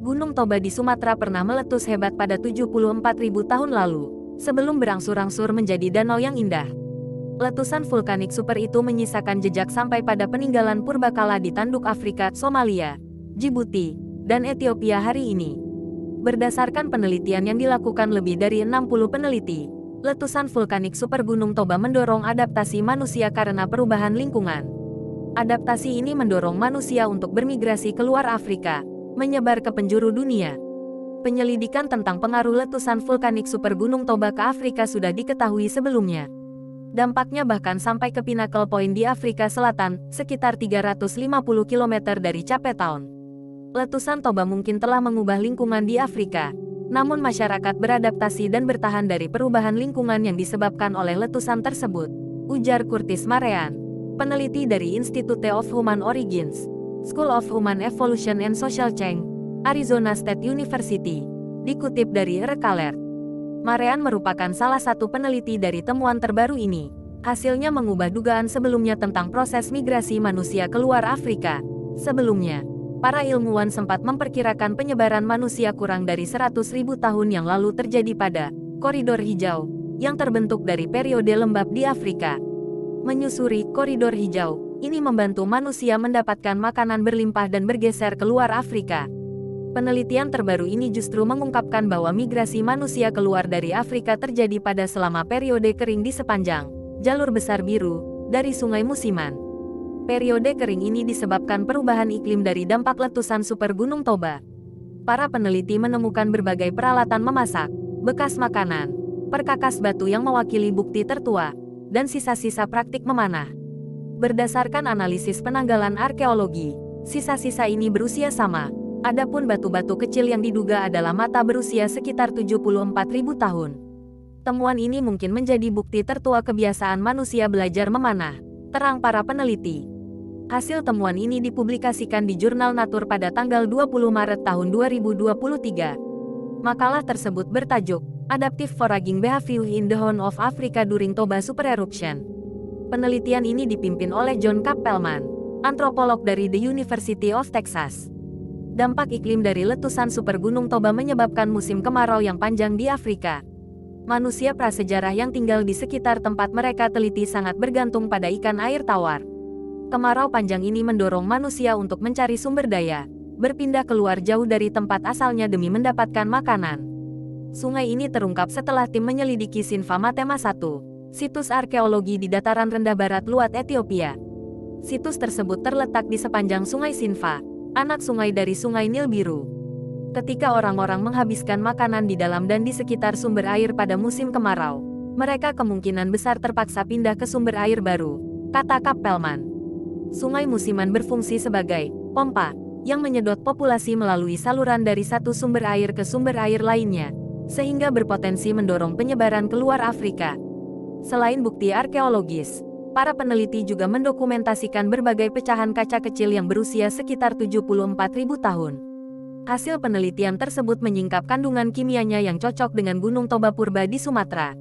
Gunung Toba di Sumatera pernah meletus hebat pada 74.000 tahun lalu, sebelum berangsur-angsur menjadi danau yang indah. Letusan vulkanik super itu menyisakan jejak sampai pada peninggalan purbakala di tanduk Afrika, Somalia, Djibouti, dan Ethiopia hari ini. Berdasarkan penelitian yang dilakukan lebih dari 60 peneliti, letusan vulkanik super Gunung Toba mendorong adaptasi manusia karena perubahan lingkungan. Adaptasi ini mendorong manusia untuk bermigrasi keluar Afrika, menyebar ke penjuru dunia. Penyelidikan tentang pengaruh letusan vulkanik super Gunung Toba ke Afrika sudah diketahui sebelumnya. Dampaknya bahkan sampai ke Pinnacle Point di Afrika Selatan, sekitar 350 km dari Cape Town. Letusan Toba mungkin telah mengubah lingkungan di Afrika, namun masyarakat beradaptasi dan bertahan dari perubahan lingkungan yang disebabkan oleh letusan tersebut, ujar Curtis Marean, peneliti dari Institute of Human Origins, School of Human Evolution and Social Change, Arizona State University, dikutip dari Recalert. Marean merupakan salah satu peneliti dari temuan terbaru ini. Hasilnya mengubah dugaan sebelumnya tentang proses migrasi manusia keluar Afrika. Sebelumnya, para ilmuwan sempat memperkirakan penyebaran manusia kurang dari 100.000 tahun yang lalu terjadi pada koridor hijau, yang terbentuk dari periode lembab di Afrika. Menyusuri koridor hijau, ini membantu manusia mendapatkan makanan berlimpah dan bergeser keluar Afrika. Penelitian terbaru ini justru mengungkapkan bahwa migrasi manusia keluar dari Afrika terjadi pada selama periode kering di sepanjang jalur besar biru dari sungai musiman. Periode kering ini disebabkan perubahan iklim dari dampak letusan super Gunung Toba. Para peneliti menemukan berbagai peralatan memasak, bekas makanan, perkakas batu yang mewakili bukti tertua, dan sisa-sisa praktik memanah. Berdasarkan analisis penanggalan arkeologi, sisa-sisa ini berusia sama. Adapun batu-batu kecil yang diduga adalah mata berusia sekitar 74.000 tahun. Temuan ini mungkin menjadi bukti tertua kebiasaan manusia belajar memanah, terang para peneliti. Hasil temuan ini dipublikasikan di jurnal Nature pada tanggal 20 Maret tahun 2023. Makalah tersebut bertajuk, Adaptive Foraging Behavior in the Horn of Africa During Toba Super Eruption. Penelitian ini dipimpin oleh John Kappelman, antropolog dari The University of Texas. Dampak iklim dari letusan super Gunung Toba menyebabkan musim kemarau yang panjang di Afrika. Manusia prasejarah yang tinggal di sekitar tempat mereka teliti sangat bergantung pada ikan air tawar. Kemarau panjang ini mendorong manusia untuk mencari sumber daya, berpindah keluar jauh dari tempat asalnya demi mendapatkan makanan. Sungai ini terungkap setelah tim menyelidiki Sinfa Matema 1, situs arkeologi di dataran rendah barat Luat Ethiopia. Situs tersebut terletak di sepanjang Sungai Sinfa, anak sungai dari Sungai Nil Biru. Ketika orang-orang menghabiskan makanan di dalam dan di sekitar sumber air pada musim kemarau, mereka kemungkinan besar terpaksa pindah ke sumber air baru, kata Kappelman. Sungai musiman berfungsi sebagai pompa yang menyedot populasi melalui saluran dari satu sumber air ke sumber air lainnya, sehingga berpotensi mendorong penyebaran keluar Afrika. Selain bukti arkeologis, para peneliti juga mendokumentasikan berbagai pecahan kaca kecil yang berusia sekitar 74.000 tahun. Hasil penelitian tersebut menyingkap kandungan kimianya yang cocok dengan Gunung Toba purba di Sumatera.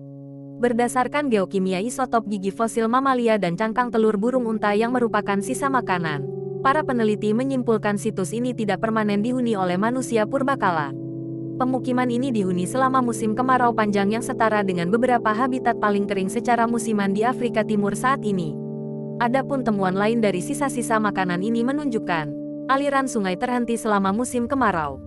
Berdasarkan geokimia isotop gigi fosil mamalia dan cangkang telur burung unta yang merupakan sisa makanan, para peneliti menyimpulkan situs ini tidak permanen dihuni oleh manusia purbakala. Pemukiman ini dihuni selama musim kemarau panjang yang setara dengan beberapa habitat paling kering secara musiman di Afrika Timur saat ini. Adapun temuan lain dari sisa-sisa makanan ini menunjukkan, aliran sungai terhenti selama musim kemarau.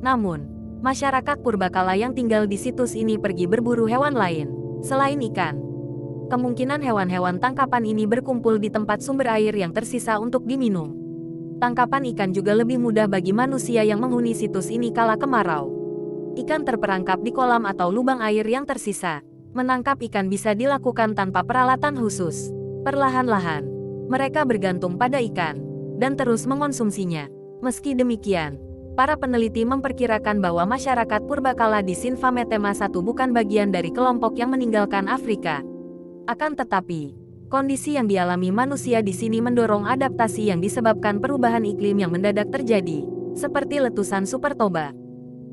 Namun, masyarakat purbakala yang tinggal di situs ini pergi berburu hewan lain, selain ikan. Kemungkinan hewan-hewan tangkapan ini berkumpul di tempat sumber air yang tersisa untuk diminum. Tangkapan ikan juga lebih mudah bagi manusia yang menghuni situs ini kala kemarau. Ikan terperangkap di kolam atau lubang air yang tersisa. Menangkap ikan bisa dilakukan tanpa peralatan khusus. Perlahan-lahan, mereka bergantung pada ikan dan terus mengonsumsinya. Meski demikian, para peneliti memperkirakan bahwa masyarakat purbakala di Sinfa Matema 1 bukan bagian dari kelompok yang meninggalkan Afrika. Akan tetapi, kondisi yang dialami manusia di sini mendorong adaptasi yang disebabkan perubahan iklim yang mendadak terjadi, seperti letusan super Toba.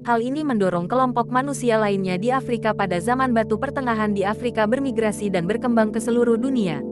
Hal ini mendorong kelompok manusia lainnya di Afrika pada zaman batu pertengahan di Afrika bermigrasi dan berkembang ke seluruh dunia.